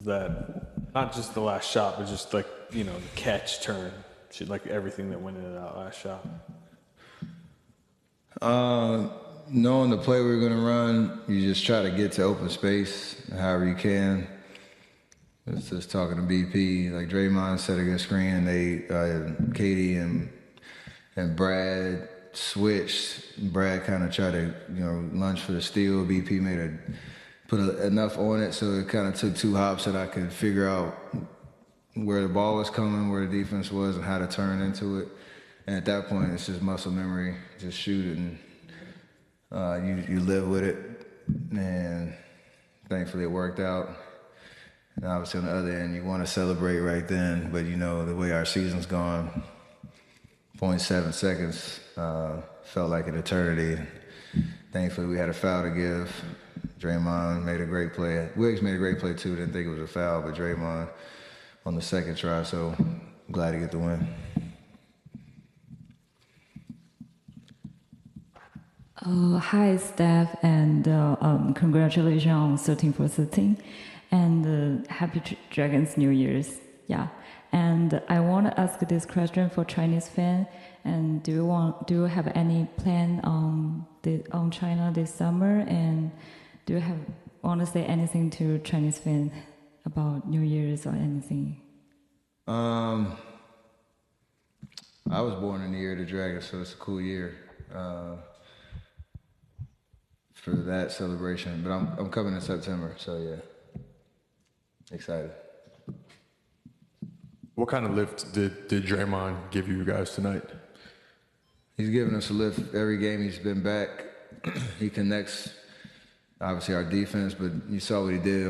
that not just the last shot, but just like, the catch, turn, shit, like everything that went into that last shot? Knowing the play we were going to run, you just try to get to open space however you can. It's just talking to BP, like Draymond set a good screen, and Katie and Brad switched. Brad kind of tried to, lunge for the steal. BP put enough on it, so it kind of took 2 hops that I could figure out where the ball was coming, where the defense was, and how to turn into it. And at that point, it's just muscle memory, just shoot it, and you live with it. And thankfully, it worked out. And obviously, on the other end, you want to celebrate right then, but the way our season's gone, 0.7 seconds felt like an eternity. Thankfully, we had a foul to give. Draymond made a great play. Wiggs made a great play too. Didn't think it was a foul, but Draymond on the second try. So glad to get the win. Hi, Steph, and congratulations on 13 for 13, and happy Dragons New Year's. Yeah, and I want to ask this question for Chinese fan. And do you have any plan on China this summer? And do you want to say anything to Chinese fans about New Year's or anything? I was born in the year of the dragon, so it's a cool year for that celebration. But I'm coming in September, so yeah, excited. What kind of lift did Draymond give you guys tonight? He's given us a lift every game he's been back. He connects, obviously, our defense, but you saw what he did.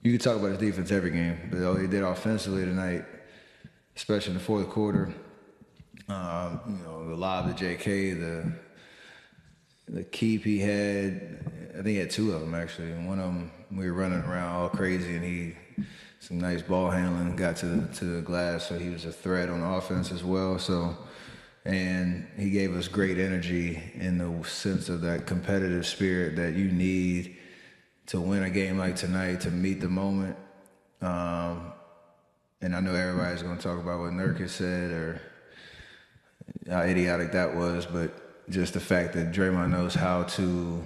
You could talk about his defense every game, but all he did offensively tonight, especially in the fourth quarter, the lob to JK, the keep he had, I think he had 2 of them, actually. And one of them, we were running around all crazy, and some nice ball handling, got to the glass, so he was a threat on offense as well. And he gave us great energy in the sense of that competitive spirit that you need to win a game like tonight, to meet the moment. And I know everybody's going to talk about what Nurkic said or how idiotic that was, but just the fact that Draymond knows how to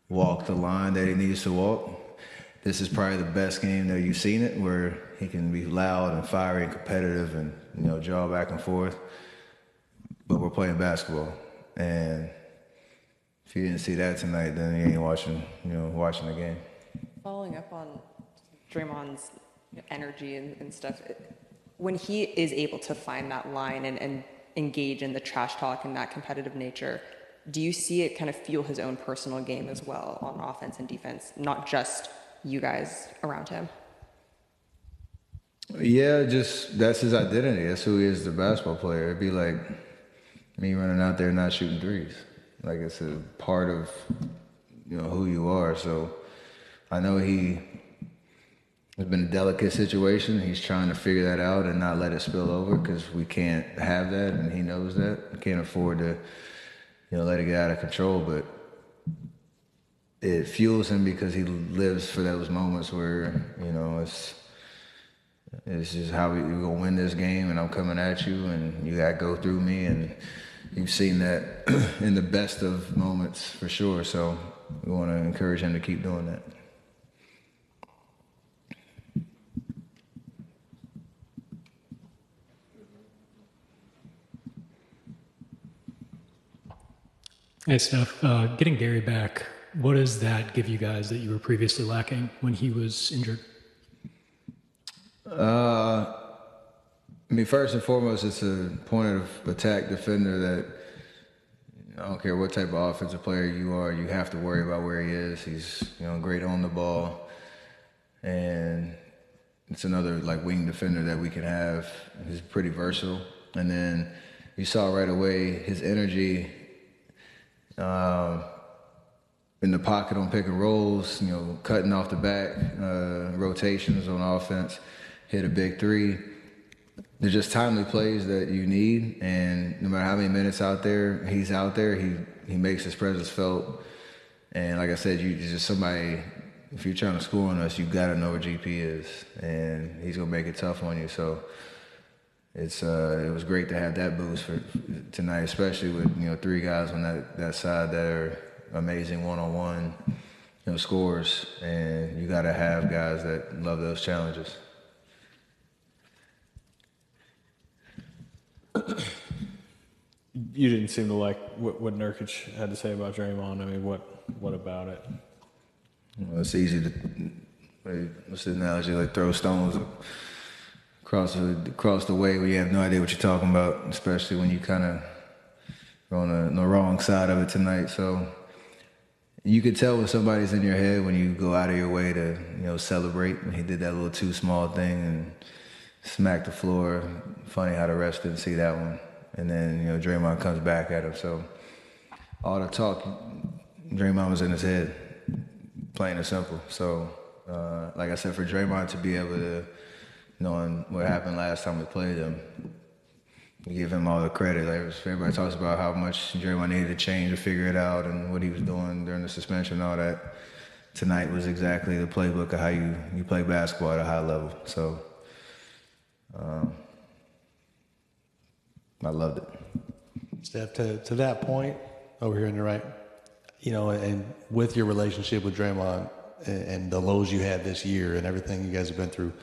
walk the line that he needs to walk. This is probably the best game that you've seen it, where he can be loud and fiery and competitive and, draw back and forth. But we're playing basketball, and if you didn't see that tonight, then you ain't watching the game. Following up on Draymond's energy and stuff, when he is able to find that line and engage in the trash talk and that competitive nature, do you see it kind of fuel his own personal game as well on offense and defense, not just you guys around him? Yeah, just that's his identity. That's who he is, the basketball player. It'd be like me running out there not shooting threes. Like, it's a part of, who you are. So I know it's been a delicate situation. He's trying to figure that out and not let it spill over, because we can't have that, and he knows that. We can't afford to, let it get out of control. But it fuels him because he lives for those moments where, it's just how we're going to win this game, and I'm coming at you, and you got to go through me. And you've seen that in the best of moments for sure. So we want to encourage him to keep doing that. Hey, Steph, getting Gary back, what does that give you guys that you were previously lacking when he was injured? First and foremost, it's a point of attack defender that I don't care what type of offensive player you are, you have to worry about where he is. He's, great on the ball, and it's another wing defender that we can have. He's pretty versatile. And then you saw right away his energy in the pocket on pick and rolls, cutting off the back, rotations on offense, hit a big 3. They're just timely plays that you need, and no matter how many minutes he's out there, he makes his presence felt. And like I said, you're just somebody if you're trying to score on us, you got to know where GP is, and he's gonna make it tough on you. So it was great to have that boost for tonight, especially with 3 guys on that side that are amazing one-on-one scores, and you got to have guys that love those challenges. You didn't seem to like what Nurkic had to say about Draymond. I mean, what about it? Well, it's easy to, what's the analogy, like throw stones across the way where you have no idea what you're talking about, especially when you kind of are on the wrong side of it tonight. So you could tell when somebody's in your head when you go out of your way to celebrate. And he did that little too small thing and smacked the floor. Funny how the refs didn't see that one. And then Draymond comes back at him. So all the talk, Draymond was in his head, plain and simple. So like I said, for Draymond to be able to, knowing what happened last time we played him, give him all the credit. Like, everybody talks about how much Draymond needed to change to figure it out and what he was doing during the suspension and all that. Tonight was exactly the playbook of how you play basketball at a high level. So I loved it. Steph, to that point over here on the right, and with your relationship with Draymond and the lows you had this year and everything you guys have been through,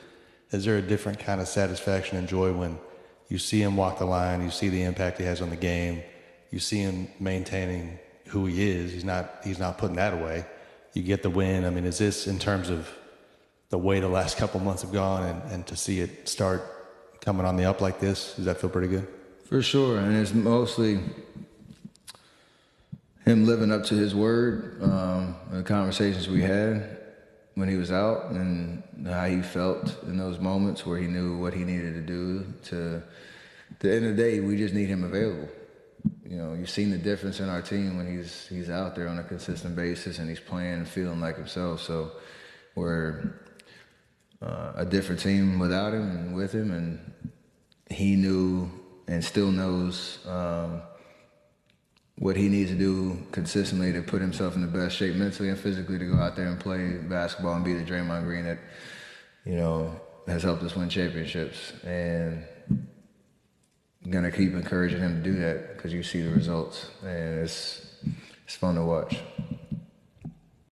is there a different kind of satisfaction and joy when you see him walk the line, you see the impact he has on the game, you see him maintaining who he is, he's not putting that away, you get the win? I mean, is this, in terms of the way the last couple months have gone and to see it start coming on the up like this, does that feel pretty good? For sure, and it's mostly him living up to his word, the conversations we had when he was out and how he felt in those moments where he knew what he needed to do to, at the end of the day, we just need him available. You've seen the difference in our team when he's out there on a consistent basis and he's playing and feeling like himself. So we're a different team without him and with him, and he knew and still knows what he needs to do consistently to put himself in the best shape mentally and physically to go out there and play basketball and be the Draymond Green that, has helped us win championships. And I'm going to keep encouraging him to do that because you see the results, and it's fun to watch.